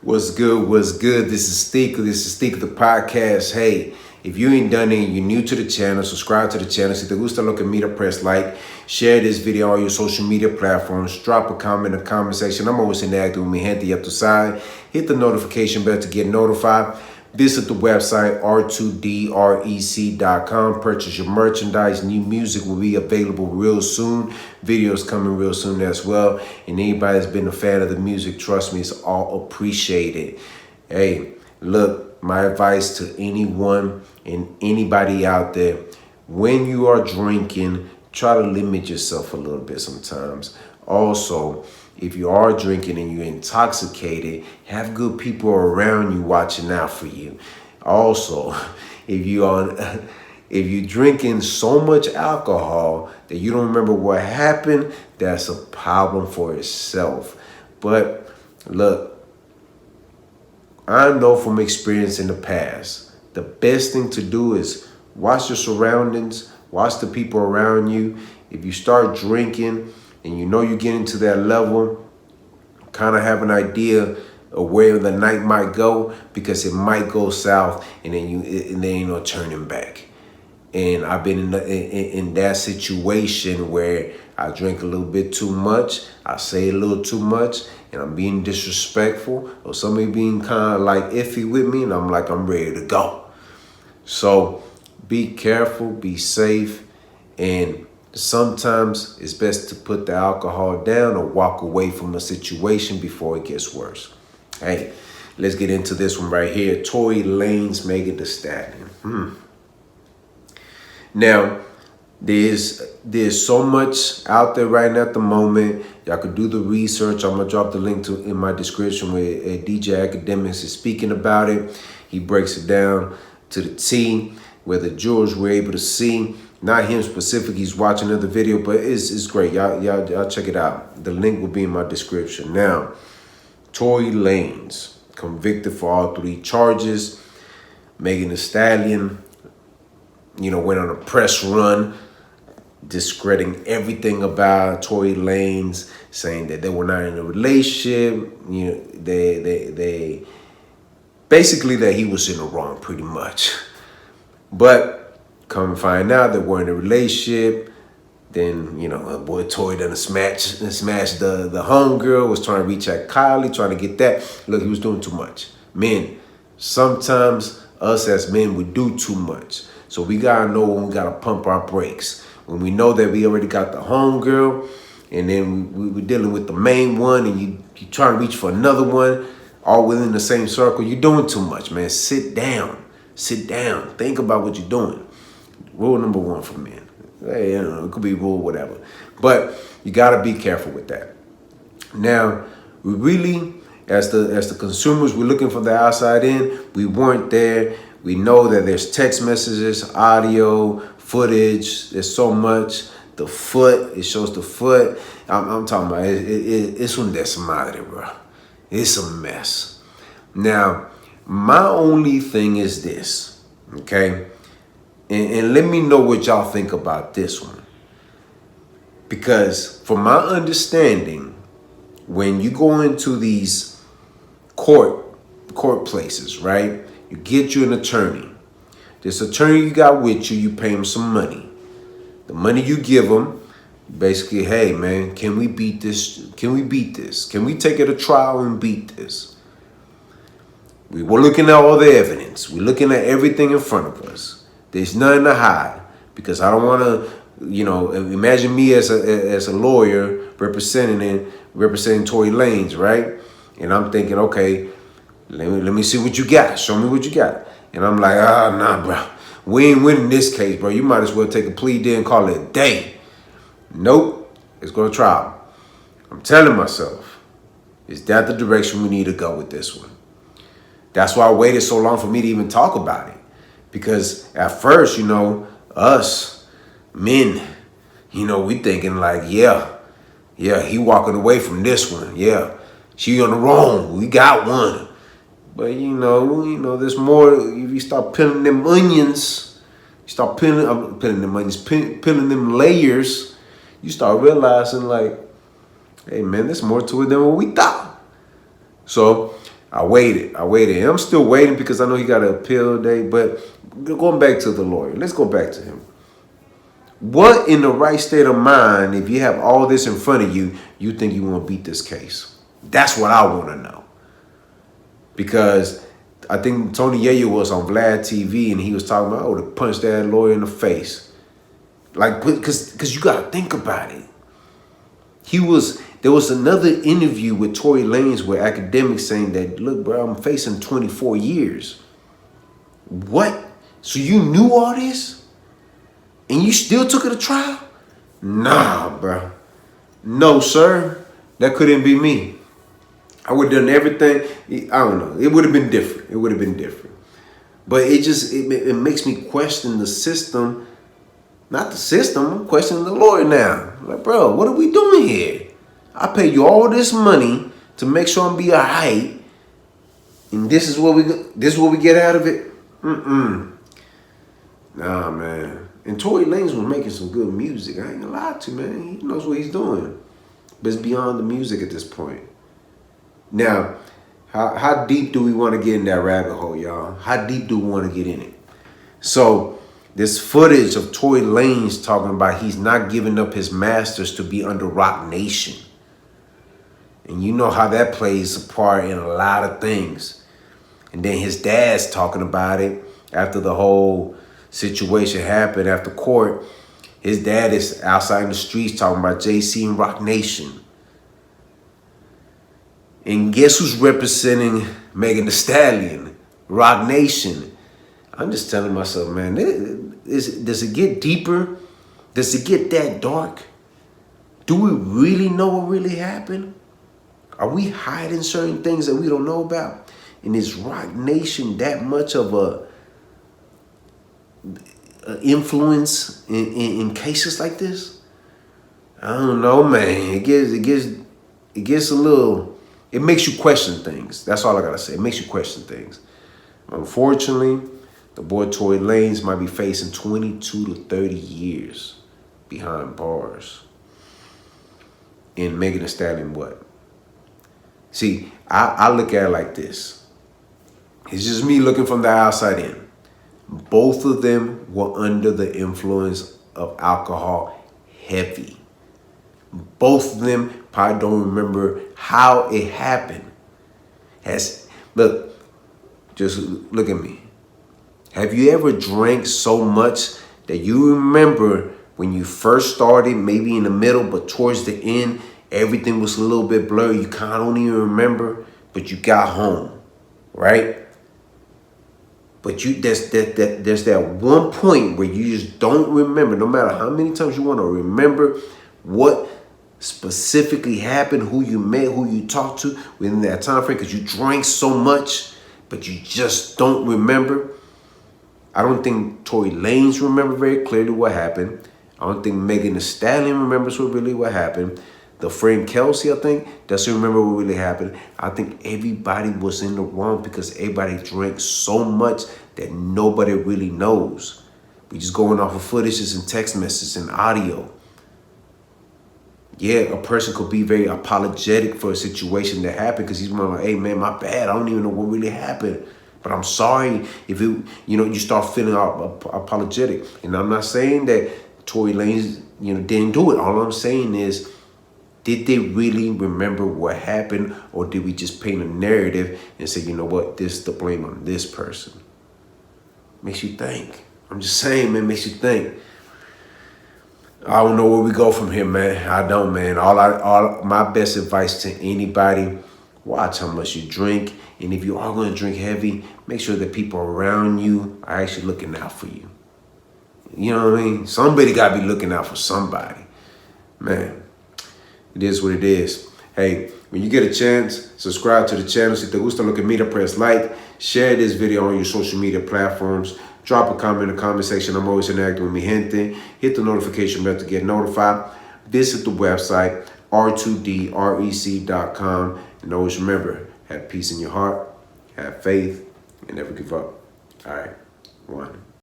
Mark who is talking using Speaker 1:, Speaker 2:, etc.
Speaker 1: What's good? What's good? This is Steak. This is Steak the podcast. Hey, if you ain't done it, you're new to the channel, subscribe to the channel. Si te gusta lo que mira, press like. Share this video on your social media platforms. Drop a comment in the comment section. I'm always interacting with mi gente. Ya tu sabes. Hit the notification bell to get notified. Visit the website r2drec.com. Purchase your merchandise. New music will be available real soon. Videos coming real soon as well. And anybody that's been a fan of the music, trust me, it's all appreciated. Hey, look, my advice to anyone and anybody out there, when you are drinking, try to limit yourself a little bit sometimes. Also, if you are drinking and you're intoxicated, have good people around you watching out for you. Also, if you're drinking so much alcohol that you don't remember what happened, that's a problem for itself. But look, I know from experience in the past, the best thing to do is watch your surroundings, watch the people around you. If you start drinking and you know you're getting to that level, kind of have an idea of where the night might go, because it might go south and then there ain't no turning back. And I've been in that situation where I drink a little bit too much, I say a little too much, and I'm being disrespectful, or somebody being kind of like iffy with me, and I'm like, I'm ready to go. So be careful, be safe, and sometimes it's best to put the alcohol down or walk away from a situation before it gets worse. Hey, let's get into this one right here. Tory Lanez, Megan Thee Stallion. Now, there's so much out there right now at the moment. Y'all could do the research. I'm gonna drop the link in my description where DJ Academics is speaking about it. He breaks it down to the T, where the jurors were able to see. Not him specific, he's watching another video, but it's great. Y'all check it out. The link will be in my description. Now, Tory Lanez, convicted for all 3 charges. Megan Thee Stallion, went on a press run, discrediting everything about Tory Lanez, saying that they were not in a relationship. They basically that he was in the wrong, pretty much. But come find out that we're in a relationship. Then, boy Tory done smashed the homegirl, was trying to reach out Kylie, trying to get that. Look, he was doing too much. Men, sometimes us as men, we do too much. So we gotta know when we gotta pump our brakes. When we know that we already got the homegirl, and then we're dealing with the main one, and you trying to reach for another one, all within the same circle, you're doing too much, man. Sit down. Sit down. Think about what you're doing. Rule number 1 for men. Hey, it could be rule whatever. But you got to be careful with that. Now, we really, as the consumers, we're looking for the outside in. We weren't there. We know that there's text messages, audio, footage. There's so much. The foot, it shows the foot. I'm talking about it's un desmadre, bro. It's a mess. Now, my only thing is this, okay? And let me know what y'all think about this one. Because from my understanding, when you go into these court places, right? You get you an attorney. This attorney you got with you, you pay him some money. The money you give him, basically, hey, man, can we beat this? Can we beat this? Can we take it to trial and beat this? We were looking at all the evidence. We're looking at everything in front of us. There's nothing to hide, because I don't want to, imagine me as a lawyer representing Tory Lanez, right? And I'm thinking, okay, let me see what you got. Show me what you got. And I'm like, nah, bro. We ain't winning this case, bro. You might as well take a plea deal and call it a day. Nope. Let's go to trial. I'm telling myself, is that the direction we need to go with this one? That's why I waited so long for me to even talk about it. Because at first, us men, we thinking like, yeah, he walking away from this one. Yeah, she on the wrong. We got one. But, there's more. If you start peeling them onions, peeling them layers, you start realizing like, hey, man, there's more to it than what we thought. So I waited. And I'm still waiting because I know he got an appeal day. But going back to the lawyer, let's go back to him. What in the right state of mind, if you have all this in front of you, you think you want to beat this case? That's what I want to know. Because I think Tony Yayo was on Vlad TV and he was talking about, to punch that lawyer in the face. Like, because you got to think about it. There was another interview with Tory Lanez where academics saying that, look, bro, I'm facing 24 years. What? So you knew all this? And you still took it to trial? Nah, bro. No, sir. That couldn't be me. I would have done everything. I don't know. It would have been different. But it makes me question the system. Not the system. I'm questioning the lawyer now. Like, bro, what are we doing here? I pay you all this money to make sure I'm be all right. And this is what we get out of it? Nah, man. And Tory Lanez was making some good music. I ain't gonna lie to you, man. He knows what he's doing. But it's beyond the music at this point. Now, how deep do we want to get in that rabbit hole, y'all? How deep do we want to get in it? So, this footage of Tory Lanez talking about he's not giving up his masters to be under Roc Nation. And you know how that plays a part in a lot of things. And then his dad's talking about it after the whole situation happened after court. His dad is outside in the streets talking about JC and Roc Nation. And guess who's representing Megan Thee Stallion? Roc Nation. I'm just telling myself, man, does it get deeper? Does it get that dark? Do we really know what really happened? Are we hiding certain things that we don't know about? And is Roc Nation that much of a influence in cases like this? I don't know, man. It gets a little. It makes you question things. That's all I gotta say. It makes you question things. Unfortunately, the boy Tory Lanez might be facing 22 to 30 years behind bars. And Megan Thee Stallion what? See, I look at it like this. It's just me looking from the outside in. Both of them were under the influence of alcohol heavy. Both of them probably don't remember how it happened. Just look at me. Have you ever drank so much that you remember when you first started, maybe in the middle, but towards the end, everything was a little bit blurry. You kind of don't even remember, but you got home, right? But there's that one point where you just don't remember, no matter how many times you want to remember what specifically happened, who you met, who you talked to within that time frame, because you drank so much, but you just don't remember. I don't think Tory Lanez remember very clearly what happened. I don't think Megan Thee Stallion remembers what happened. The friend Kelsey, I think, doesn't remember what really happened. I think everybody was in the wrong because everybody drank so much that nobody really knows. We just going off of footages and text messages and audio. Yeah, a person could be very apologetic for a situation that happened because he's like, hey, man, my bad. I don't even know what really happened. But I'm sorry if you start feeling apologetic. And I'm not saying that Tory Lanez, didn't do it. All I'm saying is, did they really remember what happened, or did we just paint a narrative and say, you know what, this is the blame on this person? Makes you think. I'm just saying, man, makes you think. I don't know where we go from here, man. I don't, man. All my best advice to anybody: watch how much you drink, and if you are going to drink heavy, make sure that people around you are actually looking out for you. You know what I mean? Somebody got to be looking out for somebody, man. It is what it is. Hey, when you get a chance, subscribe to the channel. Si te gusta lo que mira, press like. Share this video on your social media platforms. Drop a comment in the comment section. I'm always interacting with mi gente. Hit the notification bell to get notified. Visit the website, r2drec.com. And always remember, have peace in your heart, have faith, and never give up. All right, one.